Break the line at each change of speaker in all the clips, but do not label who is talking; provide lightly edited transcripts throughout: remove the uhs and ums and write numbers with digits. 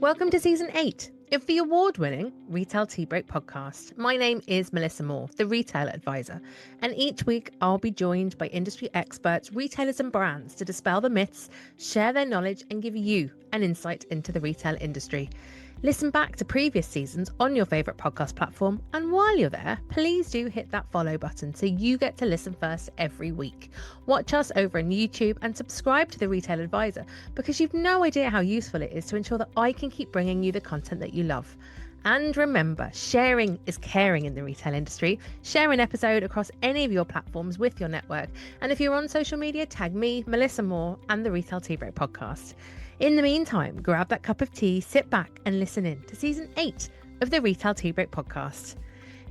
Welcome to Season 8 of the award-winning Retail Tea Break podcast. My name is Melissa Moore, the Retail Advisor, and each week I'll be joined by industry experts, retailers and brands to dispel the myths, share their knowledge and give you an insight into the retail industry. Listen back to previous seasons on your favourite podcast platform, and while you're there, please do hit that follow button so you get to listen first every week. Watch us over on YouTube and subscribe to the Retail Advisor because you've no idea how useful it is to ensure that I can keep bringing you the content that you love. And remember, sharing is caring in the retail industry. Share an episode across any of your platforms with your network. And if you're on social media, tag me, Melissa Moore, and the Retail Tea Break podcast. In the meantime, grab that cup of tea, sit back and listen in to Season 8 of the Retail Tea Break podcast.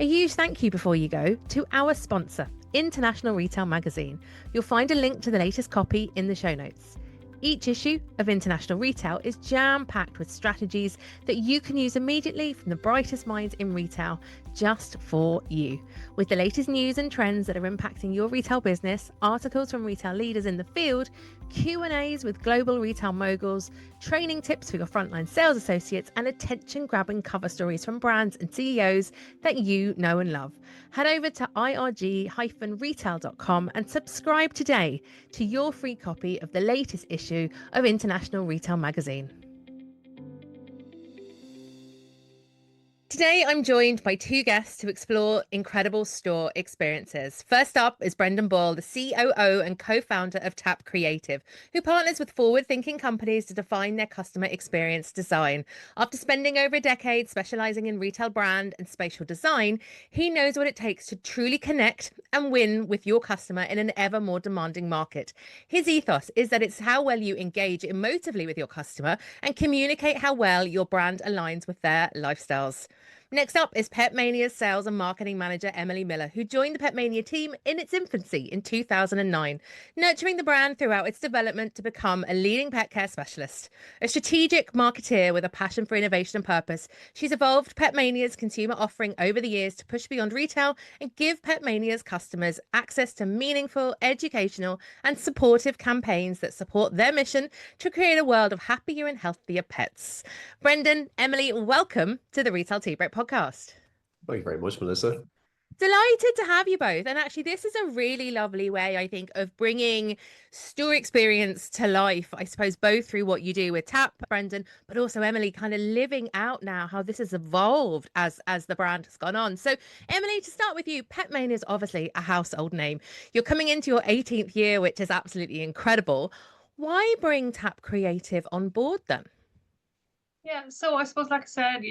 A huge thank you before you go to our sponsor, International Retail Magazine. You'll find a link to the latest copy in the show notes. Each issue of International Retail is jam-packed with strategies that you can use immediately from the brightest minds in retail, just for you. With the latest news and trends that are impacting your retail business, articles from retail leaders in the field, Q&As with global retail moguls, training tips for your frontline sales associates, and attention-grabbing cover stories from brands and CEOs that you know and love. Head over to irg-retail.com and subscribe today to your free copy of the latest issue of International Retail Magazine. Today, I'm joined by two guests to explore incredible store experiences. First up is Brendan Boyle, the COO and co-founder of TapCreative, who partners with forward-thinking companies to define their customer experience design. After spending over a decade specializing in retail brand and spatial design, he knows what it takes to truly connect and win with your customer in an ever more demanding market. His ethos is that it's how well you engage emotively with your customer and communicate how well your brand aligns with their lifestyles. Next up is Petmania's sales and marketing manager, Emily Miller, who joined the Petmania team in its infancy in 2009, nurturing the brand throughout its development to become a leading pet care specialist. A strategic marketeer with a passion for innovation and purpose, she's evolved Petmania's consumer offering over the years to push beyond retail and give Petmania's customers access to meaningful, educational, and supportive campaigns that support their mission to create a world of happier and healthier pets. Brendan, Emily, welcome to the Retail Tea Break podcast.
Thank you very much, Melissa.
Delighted to have you both. And actually, this is a really lovely way, I think, of bringing store experience to life, I suppose, both through what you do with Tap, Brendan, but also Emily, kind of living out now how this has evolved as the brand has gone on. So, Emily, to start with you, Petmania is obviously a household name. You're coming into your 18th year, which is absolutely incredible. Why bring TapCreative on board then?
Yeah, so I suppose, like I said,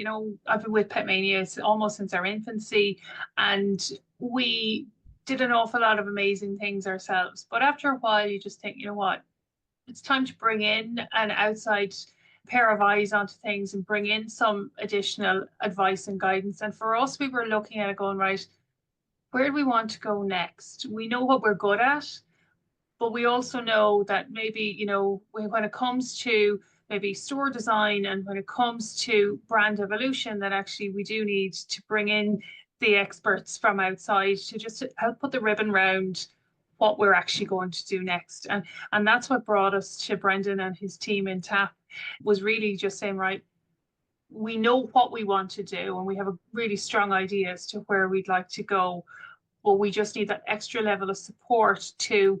I've been with Petmania almost since our infancy, and we did an awful lot of amazing things ourselves. But after a while, you just think, you know what, it's time to bring in an outside pair of eyes onto things and bring in some additional advice and guidance. And for us, we were looking at it going, right, where do we want to go next? We know what we're good at, but we also know that maybe, when it comes to maybe store design and when it comes to brand evolution, that actually we do need to bring in the experts from outside to just help put the ribbon round what we're actually going to do next. And that's what brought us to Brendan and his team in TAP, was really just saying, right, we know what we want to do and we have a really strong idea as to where we'd like to go, but we just need that extra level of support to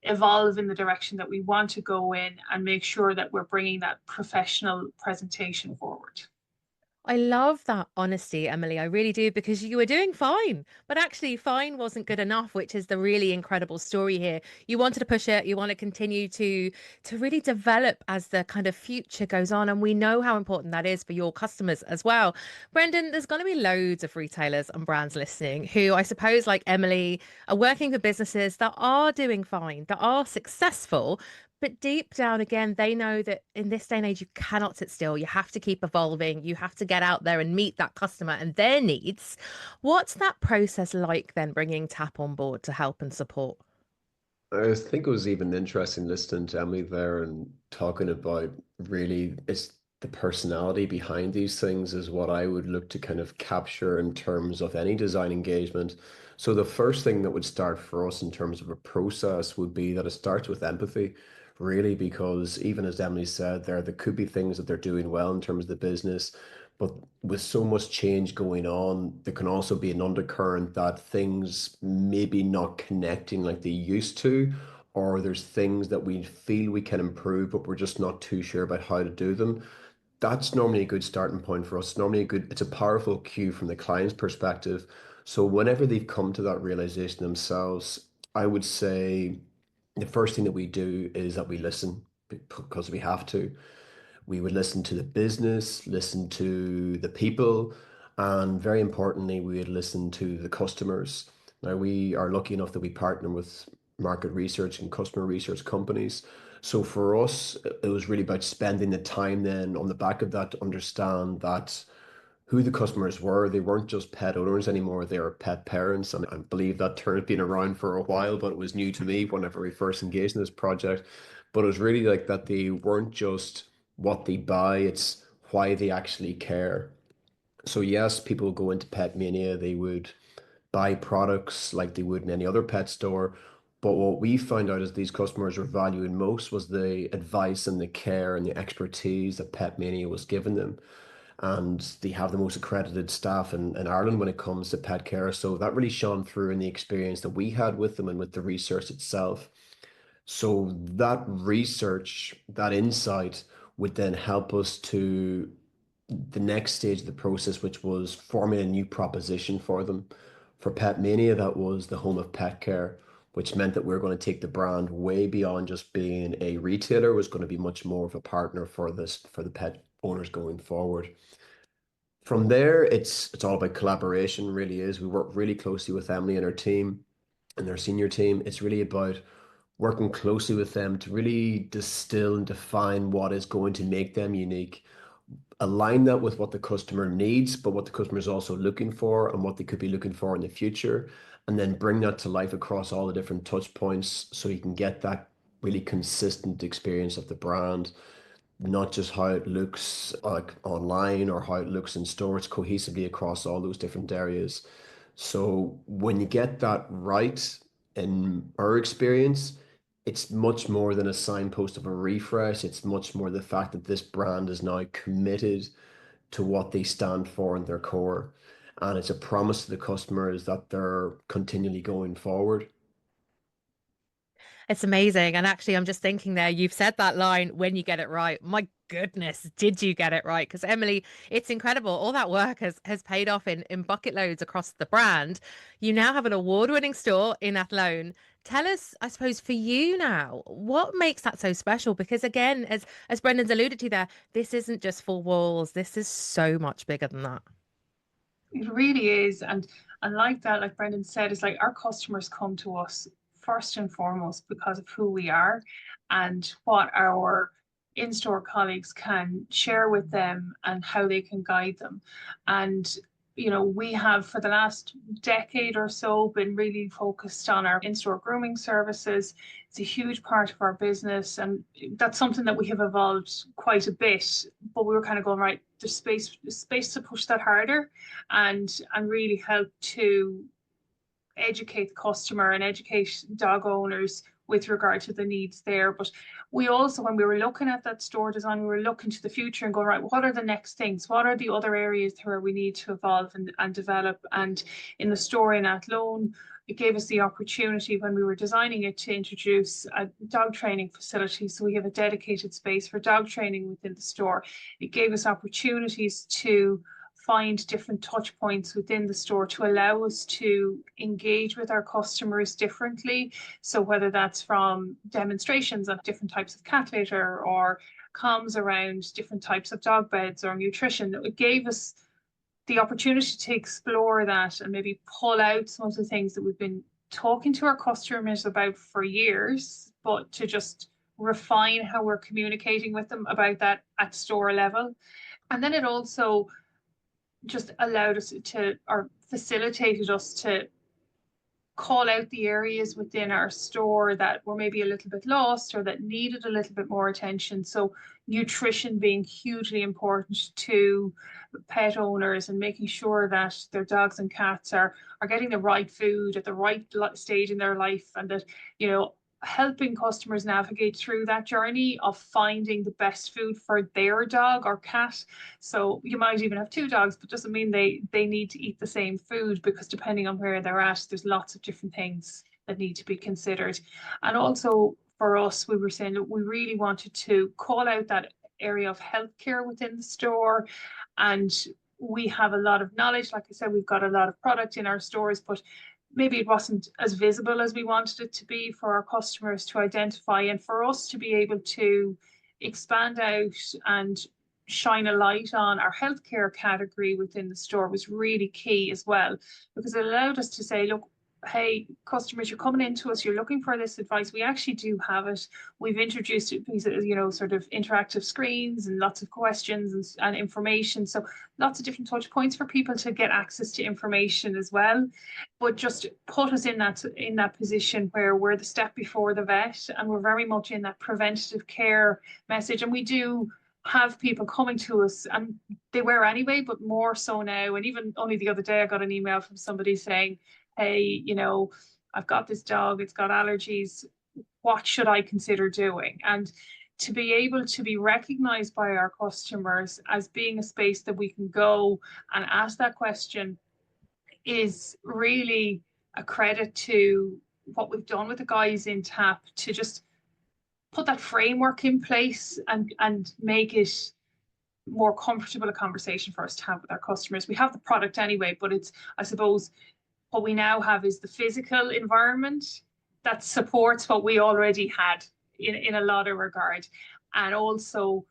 evolve in the direction that we want to go in and make sure that we're bringing that professional presentation forward.
I love that honesty, Emily. I really do, because you were doing fine, but actually fine wasn't good enough, which is the really incredible story here. You wanted to push it. You want to continue to really develop as the kind of future goes on. And we know how important that is for your customers as well. Brendan, there's going to be loads of retailers and brands listening who, I suppose, like Emily, are working with businesses that are doing fine, that are successful. But deep down, again, they know that in this day and age, you cannot sit still. You have to keep evolving. You have to get out there and meet that customer and their needs. What's that process like then, bringing Tap on board to help and support?
I think it was even interesting listening to Emily there and talking about really it's the personality behind these things is what I would look to kind of capture in terms of any design engagement. So the first thing that would start for us in terms of a process would be that it starts with empathy, really, because even as Emily said there could be things that they're doing well in terms of the business, but with so much change going on, there can also be an undercurrent that things maybe not connecting like they used to, or there's things that we feel we can improve, but we're just not too sure about how to do them. That's normally a good starting point for us. Normally it's a powerful cue from the client's perspective. So whenever they've come to that realization themselves, I would say the first thing that we do is that we listen because we have to. We would listen to the business, listen to the people, and very importantly, we would listen to the customers. Now, we are lucky enough that we partner with market research and customer research companies. So for us, it was really about spending the time then on the back of that to understand that who the customers were. They weren't just pet owners anymore, they were pet parents. And I believe that term has been around for a while, but it was new to me whenever we first engaged in this project. But it was really like that they weren't just what they buy, it's why they actually care. So yes, people go into Petmania, they would buy products like they would in any other pet store. But what we found out is these customers were valuing most was the advice and the care and the expertise that Petmania was giving them. And they have the most accredited staff in Ireland when it comes to pet care. So that really shone through in the experience that we had with them and with the research itself. So that research, that insight would then help us to the next stage of the process, which was forming a new proposition for them. For Petmania, that was the home of pet care, which meant that we are going to take the brand way beyond just being a retailer, was going to be much more of a partner for the pet owners going forward. From there, it's all about collaboration, really is. We work really closely with Emily and her team and their senior team. It's really about working closely with them to really distill and define what is going to make them unique, align that with what the customer needs, but what the customer is also looking for and what they could be looking for in the future, and then bring that to life across all the different touch points so you can get that really consistent experience of the brand, not just how it looks like online or how it looks in store. It's cohesively across all those different areas. So when you get that right, in our experience, it's much more than a signpost of a refresh. It's much more the fact that this brand is now committed to what they stand for in their core. And it's a promise to the customers that they're continually going forward.
It's amazing. And actually, I'm just thinking there, you've said that line, when you get it right. My goodness, did you get it right? Because Emily, it's incredible. All that work has paid off in bucket loads across the brand. You now have an award-winning store in Athlone. Tell us, I suppose, for you now, what makes that so special? Because again, as Brendan's alluded to there, this isn't just four walls. This is so much bigger than that.
It really is. And like that, like Brendan said, it's like our customers come to us first and foremost because of who we are and what our in-store colleagues can share with them and how they can guide them. And we have for the last decade or so been really focused on our in-store grooming services. It's a huge part of our business, and that's something that we have evolved quite a bit. But we were kind of going, right, there's space to push that harder and really help to educate the customer and educate dog owners with regard to the needs there. But we also, when we were looking at that store design, we were looking to the future and going, right, what are the next things? What are the other areas where we need to evolve and develop? And in the store in Athlone, it gave us the opportunity when we were designing it to introduce a dog training facility. So we have a dedicated space for dog training within the store. It gave us opportunities to find different touch points within the store to allow us to engage with our customers differently. So whether that's from demonstrations of different types of cat litter or comms around different types of dog beds or nutrition, it gave us the opportunity to explore that and maybe pull out some of the things that we've been talking to our customers about for years, but to just refine how we're communicating with them about that at store level. And then it also just allowed us to, or facilitated us to call out the areas within our store that were maybe a little bit lost or that needed a little bit more attention. So nutrition being hugely important to pet owners and making sure that their dogs and cats are getting the right food at the right stage in their life, and that, helping customers navigate through that journey of finding the best food for their dog or cat. So you might even have two dogs, but doesn't mean they need to eat the same food, because depending on where they're at, there's lots of different things that need to be considered. And also for us, we were saying that we really wanted to call out that area of healthcare within the store. And we have a lot of knowledge. Like I said, we've got a lot of product in our stores, but maybe it wasn't as visible as we wanted it to be for our customers to identify, and for us to be able to expand out and shine a light on our healthcare category within the store was really key as well, because it allowed us to say, look, hey, customers, you're coming into us, you're looking for this advice. We actually do have it. We've introduced it, sort of interactive screens and lots of questions and information. So lots of different touch points for people to get access to information as well. But just put us in that position where we're the step before the vet, and we're very much in that preventative care message. And we do have people coming to us, and they were anyway, but more so now. And even only the other day, I got an email from somebody saying, hey, I've got this dog, it's got allergies. What should I consider doing? And to be able to be recognized by our customers as being a space that we can go and ask that question is really a credit to what we've done with the guys in TAP to just put that framework in place and make it more comfortable a conversation for us to have with our customers. We have the product anyway, but it's, I suppose, what we now have is the physical environment that supports what we already had in a lot of regard, and also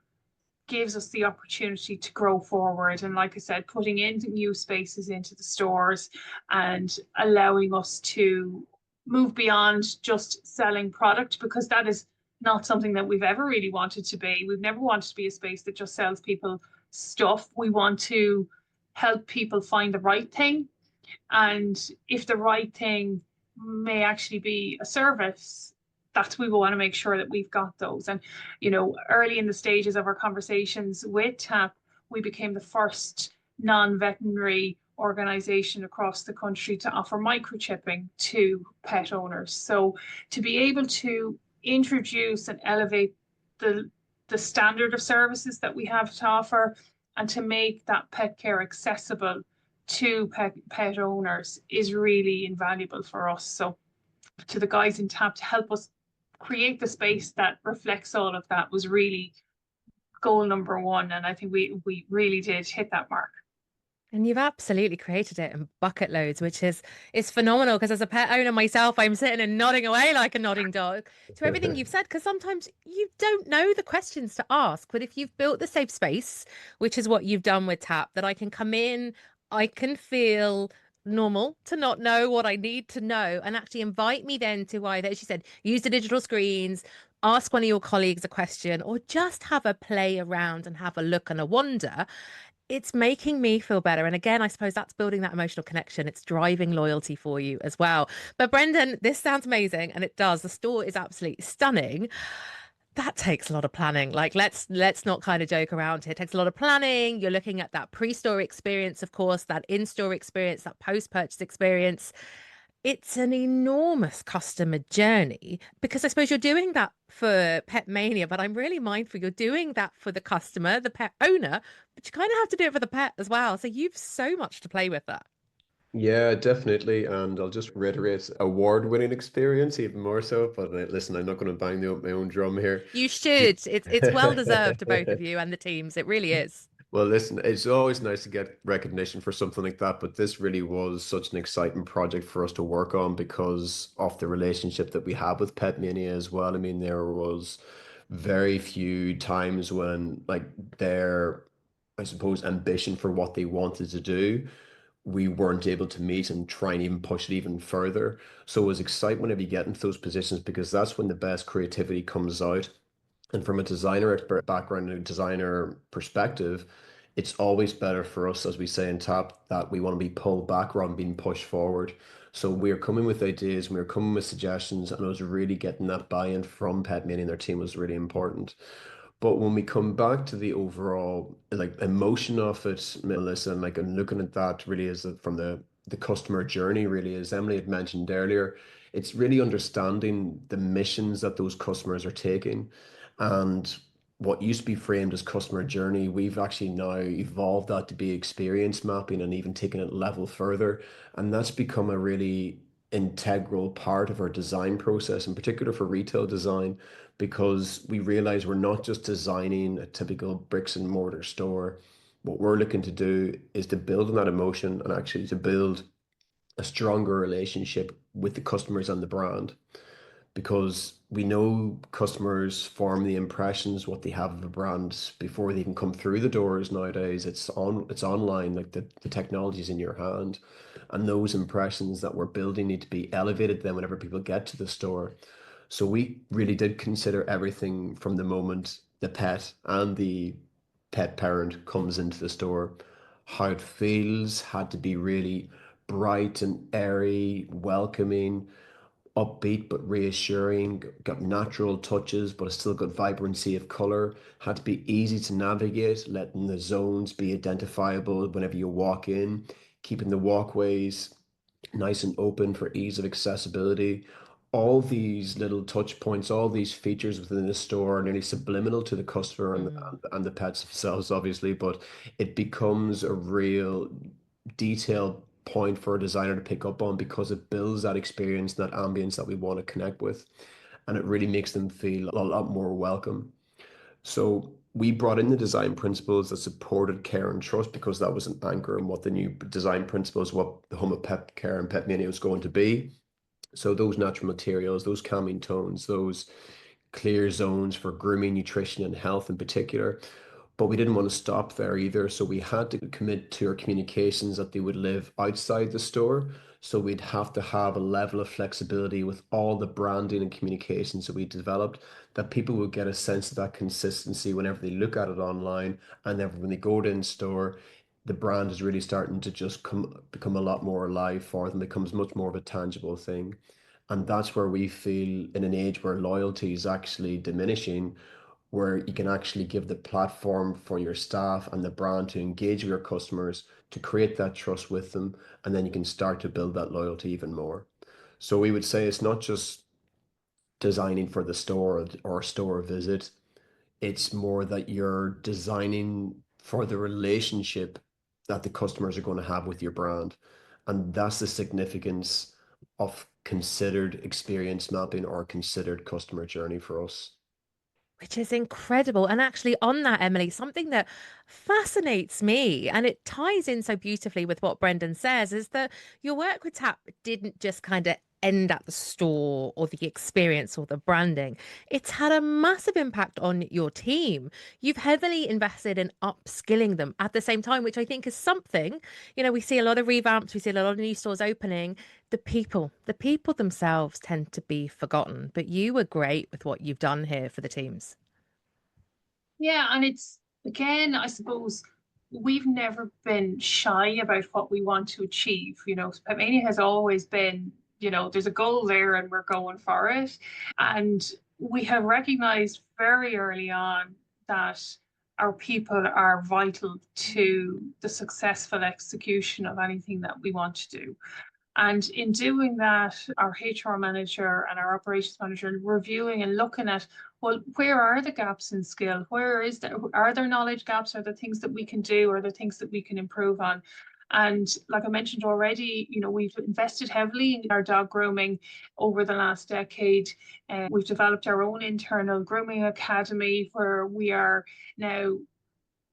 gives us the opportunity to grow forward. And like I said, putting in new spaces into the stores and allowing us to move beyond just selling product, because that is not something that we've ever really wanted to be. We've never wanted to be a space that just sells people stuff. We want to help people find the right thing. And if the right thing may actually be a service, that's we want to make sure that we've got those. And early in the stages of our conversations with TAP, we became the first non-veterinary organization across the country to offer microchipping to pet owners. So to be able to introduce and elevate the standard of services that we have to offer, and to make that pet care accessible to pet owners, is really invaluable for us. So to the guys in TAP to help us create the space that reflects all of that was really goal number one. And I think we really did hit that mark.
And you've absolutely created it in bucket loads, which is phenomenal. Because as a pet owner myself, I'm sitting and nodding away like a nodding dog to everything you've said. Because sometimes you don't know the questions to ask, but if you've built the safe space, which is what you've done with TAP, that I can come in, I can feel normal to not know what I need to know, and actually invite me then to either, as you said, use the digital screens, ask one of your colleagues a question, or just have a play around and have a look and a wonder. It's making me feel better. And again, I suppose that's building that emotional connection. It's driving loyalty for you as well. But Brendan, this sounds amazing, and it does. The store is absolutely stunning. That takes a lot of planning. Like let's not kind of joke around here. It takes a lot of planning. You're looking at that pre-store experience, of course, that in-store experience, that post-purchase experience. It's an enormous customer journey, because I suppose you're doing that for Petmania, but I'm really mindful you're doing that for the customer, the pet owner, but you kind of have to do it for the pet as well. So you've so much to play with that.
Yeah, definitely. And I'll just reiterate, award-winning experience, even more so. But listen, I'm not going to bang my own drum here.
You should. It's well deserved to both of you and the teams. It really is.
Well, listen, it's always nice to get recognition for something like that, but this really was such an exciting project for us to work on because of the relationship that we have with Petmania as well. I mean, there was very few times when like their, I suppose, ambition for what they wanted to do, we weren't able to meet and try and even push it even further. So it was exciting whenever you get into those positions because that's when the best creativity comes out. And from a designer background and a designer perspective, it's always better for us, as we say in TAP, that we want to be pulled back rather than being pushed forward. So we're coming with ideas, we're coming with suggestions, and I was really getting that buy-in from Petmania and their team was really important. But when we come back to the overall like emotion of it, Melissa, and like and looking at that really from the the customer journey really, as Emily had mentioned earlier. It's really understanding the missions that those customers are taking. And what used to be framed as customer journey, we've actually now evolved that to be experience mapping and even taken it a level further. And that's become a really integral part of our design process, in particular for retail design, because we realize we're not just designing a typical bricks and mortar store. What we're looking to do is to build on that emotion and actually to build a stronger relationship with the customers and the brand, because we know customers form the impressions what they have of a brand before they even come through the doors nowadays. It's online, like the technology is in your hand. And those impressions that we're building need to be elevated then whenever people get to the store. So we really did consider everything from the moment the pet and the pet parent comes into the store. How it feels had to be really bright and airy, welcoming, upbeat but reassuring, got natural touches, but it's still got vibrancy of color. Had to be easy to navigate, letting the zones be identifiable whenever you walk in, keeping the walkways nice and open for ease of accessibility. All these little touch points, all these features within the store are nearly subliminal to the customer and the pets themselves, obviously, but it becomes a real detailed point for a designer to pick up on because it builds that experience, that ambience that we want to connect with, and it really makes them feel a lot more welcome. So we brought in the design principles that supported care and trust because that was an anchor in what the new design principles, what the home of pet care and Petmania was going to be. So those natural materials, those calming tones, those clear zones for grooming, nutrition, and health in particular. But we didn't want to stop there either. So we had to commit to our communications that they would live outside the store. So we'd have to have a level of flexibility with all the branding and communications that we developed, that people would get a sense of that consistency whenever they look at it online. And then when they go to in store, the brand is really starting to just become a lot more alive for them, becomes much more of a tangible thing. And that's where we feel in an age where loyalty is actually diminishing, where you can actually give the platform for your staff and the brand to engage with your customers, to create that trust with them, and then you can start to build that loyalty even more. So we would say it's not just designing for the store or store visit, it's more that you're designing for the relationship that the customers are going to have with your brand. And that's the significance of considered experience mapping or considered customer journey for us.
Which is incredible. And actually, on that, Emily, something that fascinates me and it ties in so beautifully with what Brendan says is that your work with Tap didn't just kind of end at the store or the experience or the branding. It's had a massive impact on your team. You've heavily invested in upskilling them at the same time, which I think is something, we see a lot of revamps, we see a lot of new stores opening. The people themselves tend to be forgotten, but you were great with what you've done here for the teams.
Yeah, and it's again, I suppose we've never been shy about what we want to achieve. Petmania has always been, there's a goal there and we're going for it. And we have recognized very early on that our people are vital to the successful execution of anything that we want to do. And in doing that, our HR manager and our operations manager reviewing and looking at, well, where are the gaps in skill? Are there knowledge gaps? Are there things that we can do? Are there things that we can improve on? And like I mentioned already, we've invested heavily in our dog grooming over the last decade. We've developed our own internal grooming academy where we are now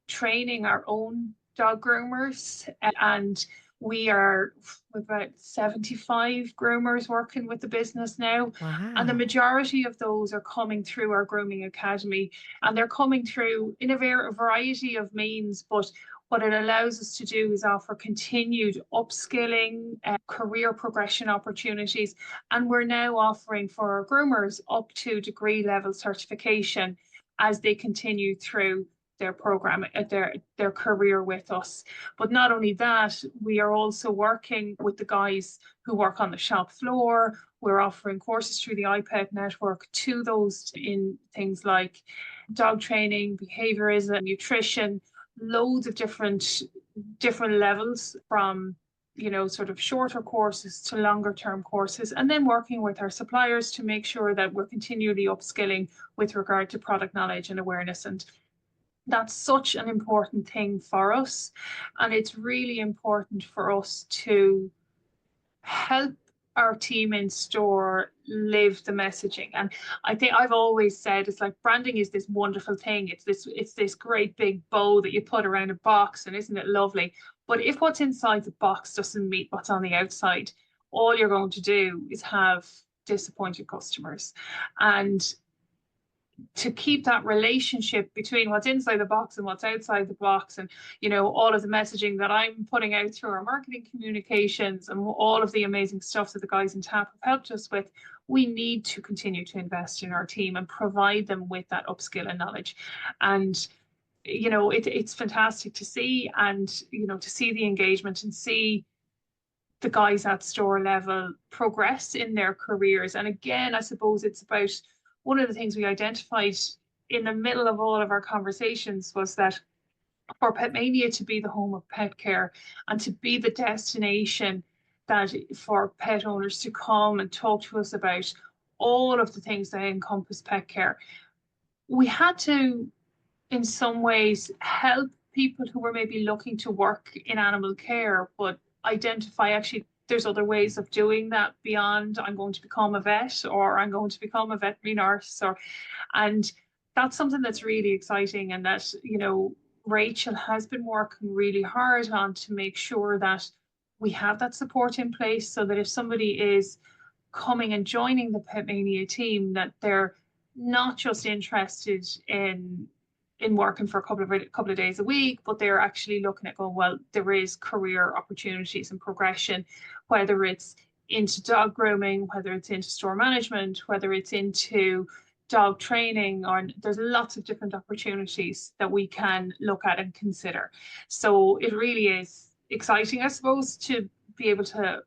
training our own dog groomers, and we are about 75 groomers working with the business now. And the
Wow.
majority of those are coming through our grooming academy, and they're coming through in a variety of means. But what it allows us to do is offer continued upskilling, career progression opportunities. And we're now offering for our groomers up to degree level certification as they continue through their program, their career with us. But not only that, we are also working with the guys who work on the shop floor. We're offering courses through the iPad network to those in things like dog training, behaviorism, nutrition, loads of different levels, from sort of shorter courses to longer term courses, and then working with our suppliers to make sure that we're continually upskilling with regard to product knowledge and awareness. And that's such an important thing for us. And it's really important for us to help our team in store live the messaging. And I think I've always said it's like branding is this wonderful thing. It's this great big bow that you put around a box, and isn't it lovely? But if what's inside the box doesn't meet what's on the outside, all you're going to do is have disappointed customers. And to keep that relationship between what's inside the box and what's outside the box, and all of the messaging that I'm putting out through our marketing communications and all of the amazing stuff that the guys in Tap have helped us with, we need to continue to invest in our team and provide them with that upskill and knowledge. And it's fantastic to see, and to see the engagement and see the guys at store level progress in their careers. And again, I suppose it's about one of the things we identified in the middle of all of our conversations was that for Petmania to be the home of pet care and to be the destination that for pet owners to come and talk to us about all of the things that encompass pet care, we had to, in some ways, help people who were maybe looking to work in animal care, but identify actually there's other ways of doing that beyond I'm going to become a vet or I'm going to become a veterinary nurse. And that's something that's really exciting, and that Rachel has been working really hard on to make sure that we have that support in place, so that if somebody is coming and joining the Petmania team, that they're not just interested in working for a couple of days a week, but they're actually looking at going, well, there is career opportunities and progression, whether it's into dog grooming, whether it's into store management, whether it's into dog training, or there's lots of different opportunities that we can look at and consider. So it really is exciting, I suppose, to be able to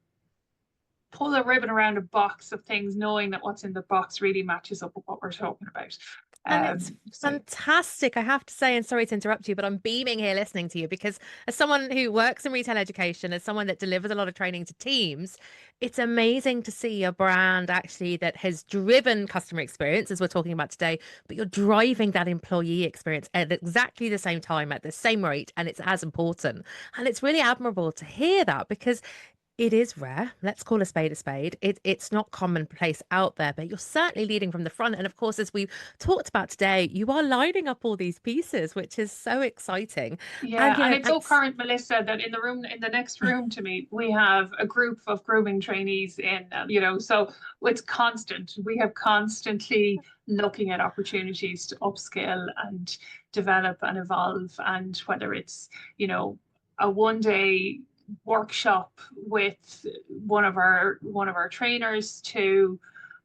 pull a ribbon around a box of things, knowing that what's in the box really matches up with what we're talking about.
And it's
So
fantastic, I have to say, and sorry to interrupt you, but I'm beaming here listening to you because as someone who works in retail education, as someone that delivers a lot of training to teams, it's amazing to see a brand actually that has driven customer experience, as we're talking about today, but you're driving that employee experience at exactly the same time, at the same rate, and it's as important. And it's really admirable to hear that because it is rare. Let's call a spade a spade. It's not commonplace out there, but you're certainly leading from the front. And of course, as we talked about today, you are lining up all these pieces, which is so exciting. And,
yeah, and it's so current, Melissa, that in the next room to me, we have a group of grooming trainees in, so it's constant. We have constantly looking at opportunities to upskill and develop and evolve. And whether it's, a 1 day workshop with one of our trainers to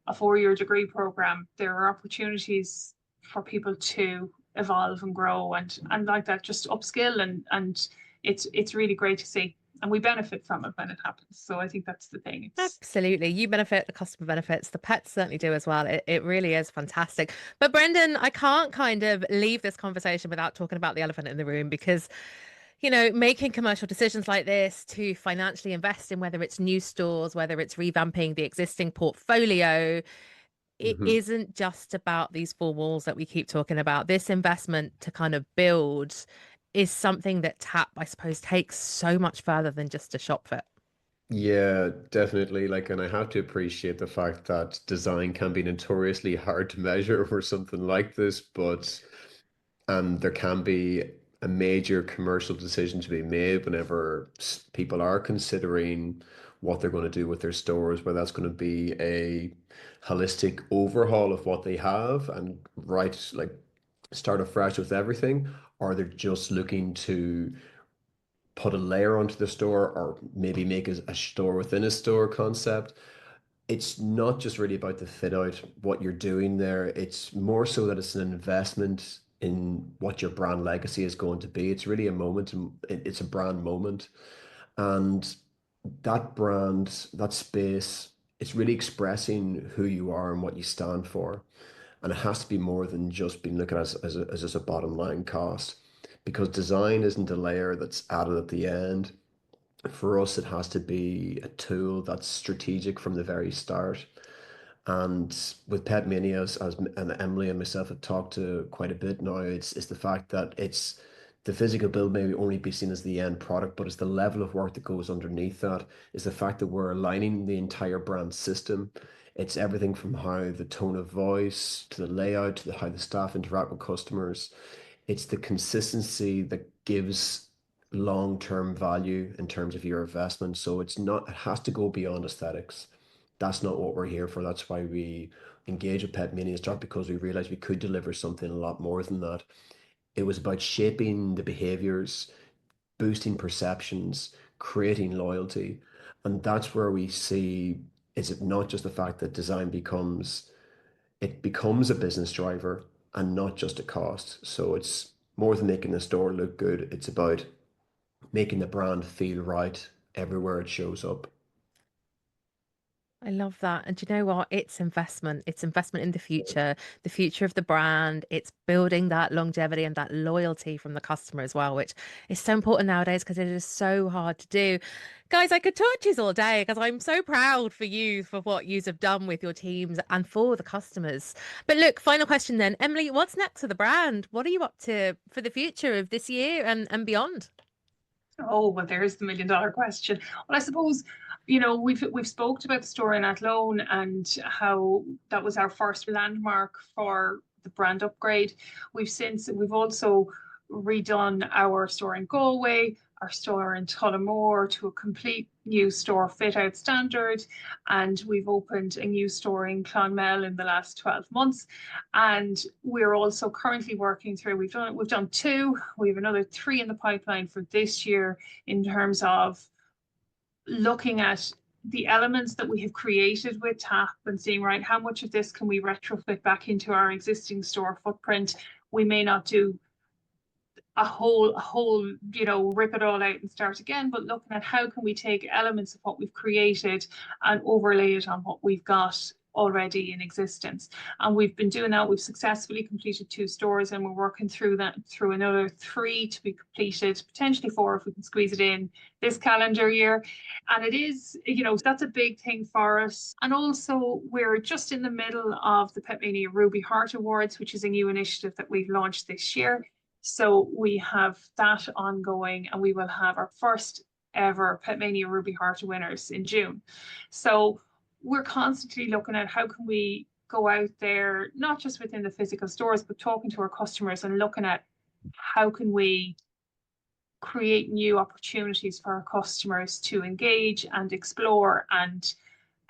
a 4 year degree program, there are opportunities for people to evolve and grow and like that, just upskill, and it's really great to see, and we benefit from it when it happens. So I think that's the thing.
absolutely. You benefit, the customer benefits, the pets certainly do as well. It really is fantastic. But Brendan, I can't kind of leave this conversation without talking about the elephant in the room because making commercial decisions like this to financially invest in whether it's new stores, whether it's revamping the existing portfolio, it
Hmm.
isn't just about these four walls that we keep talking about. This investment to kind of build is something that Tap, I suppose, takes so much further than just a shop fit.
Yeah, definitely. Like, and I have to appreciate the fact that design can be notoriously hard to measure for something like this, but there can be a major commercial decision to be made whenever people are considering what they're going to do with their stores, whether that's going to be a holistic overhaul of what they have and like start afresh with everything, or they're just looking to put a layer onto the store or maybe make a store within a store concept. It's not just really about the fit out, what you're doing there. It's more so that it's an investment in what your brand legacy is going to be. It's really a moment, and it's a brand moment. And that brand, that space, it's really expressing who you are and what you stand for. And it has to be more than just being looked at as just a bottom line cost, because design isn't a layer that's added at the end. For us, it has to be a tool that's strategic from the very start. And with Petmania, as and Emily and myself have talked to quite a bit now, it's the fact that it's the physical build may only be seen as the end product, but it's the level of work that goes underneath that. Is the fact that we're aligning the entire brand system. It's everything from how the tone of voice to the layout to how the staff interact with customers. It's the consistency that gives long-term value in terms of your investment. So it's not, it has to go beyond aesthetics. That's not what we're here for. That's why we engage with Pet Mania. It's not because we realized we could deliver something a lot more than that. It was about shaping the behaviors, boosting perceptions, creating loyalty. And that's where we see is it not just the fact that design becomes it becomes a business driver and not just a cost. So it's more than making the store look good. It's about making the brand feel right everywhere it shows up.
I love that. And do you know what? It's investment. It's investment in the future of the brand. It's building that longevity and that loyalty from the customer as well, which is so important nowadays because it is so hard to do. Guys, I could talk to you all day because I'm so proud for you for what you have done with your teams and for the customers. But look, final question then. Emily, what's next for the brand? What are you up to for the future of this year and beyond?
Oh, well, there's the million-dollar question. Well, I suppose, we've spoke about the store in Athlone and how that was our first landmark for the brand upgrade. We've also redone our store in Galway, our store in Tullamore to a complete new store fit out standard, and we've opened a new store in Clonmel in the last 12 months. And we're also currently working through, we've done two, we have another three in the pipeline for this year in terms of looking at the elements that we have created with TAP and seeing, right, how much of this can we retrofit back into our existing store footprint. We may not do a whole, rip it all out and start again, but looking at how can we take elements of what we've created and overlay it on what we've got already in existence. And we've been doing that. We've successfully completed two stores and we're working through another three to be completed, potentially four if we can squeeze it in this calendar year. And it is, that's a big thing for us. And also we're just in the middle of the Petmania Ruby Heart Awards, which is a new initiative that we've launched this year. So we have that ongoing and we will have our first ever Petmania Ruby Heart winners in June. So we're constantly looking at how can we go out there, not just within the physical stores, but talking to our customers and looking at how can we create new opportunities for our customers to engage and explore and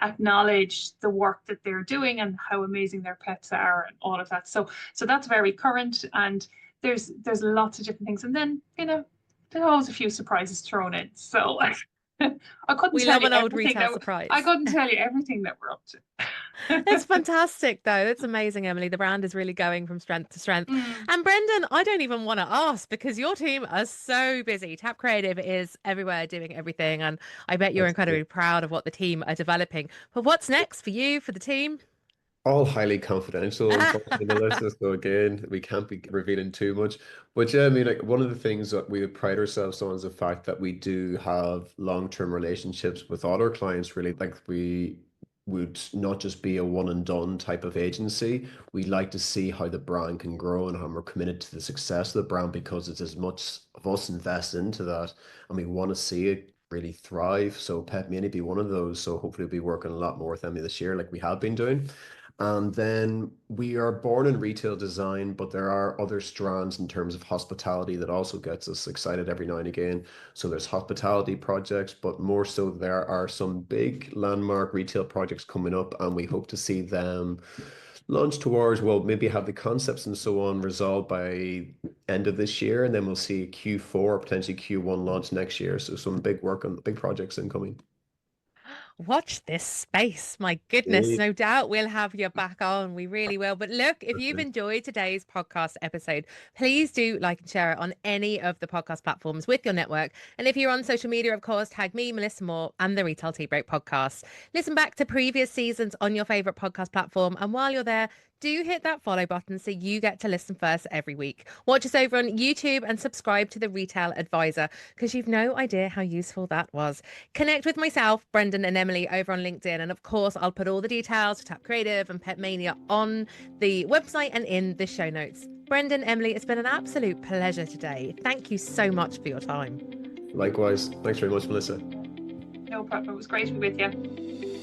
acknowledge the work that they're doing and how amazing their pets are and all of that. So that's very current, and there's lots of different things. And then, there's always a few surprises thrown in. So I couldn't
We
tell
love
you
an old
everything
retail
that I
surprise.
couldn't tell you everything that we're up
It's
to.
fantastic, though. It's amazing, Emily. The brand is really going from strength to strength.
Mm,
And Brendan, I don't even want to ask because your team are so busy. Tap Creative is everywhere doing everything. And I bet you're
That's it.
incredibly proud of what the team are developing. But what's next for you, for the team?
All highly confidential, unfortunately, Melissa. So again, we can't be revealing too much. But yeah, I mean, like one of the things that we would pride ourselves on is the fact that we do have long-term relationships with all our clients, really. Like we would not just be a one and done type of agency. We like to see how the brand can grow and how we're committed to the success of the brand because it's as much of us invested into that and we want to see it really thrive. So Pet Mini be one of those. So hopefully we'll be working a lot more with Emily this year, like we have been doing. And then we are born in retail design, but there are other strands in terms of hospitality that also gets us excited every now and again. So there's hospitality projects, but more so there are some big landmark retail projects coming up, and we hope to see them launch towards, well, maybe have the concepts and so on resolved by end of this year, and then we'll see Q4, potentially Q1 launch next year. So some big work on big projects incoming.
Watch this space. My goodness,
Yeah.
no doubt we'll have you back on. We really will. But look, if you've enjoyed today's podcast episode, please do like and share it on any of the podcast platforms with your network. And if you're on social media, of course, tag me, Melissa Moore, and the Retail Tea Break podcast. Listen back to previous seasons on your favorite podcast platform. And while you're there, do hit that follow button so you get to listen first every week. Watch us over on YouTube and subscribe to the Retail Advisor because you've no idea how useful that was. Connect with myself, Brendan and Emily over on LinkedIn. And of course, I'll put all the details for TapCreative and Petmania on the website and in the show notes. Brendan, Emily, it's been an absolute pleasure today. Thank you so much for your time.
Likewise. Thanks very much, Melissa.
No problem. It was great to be with you.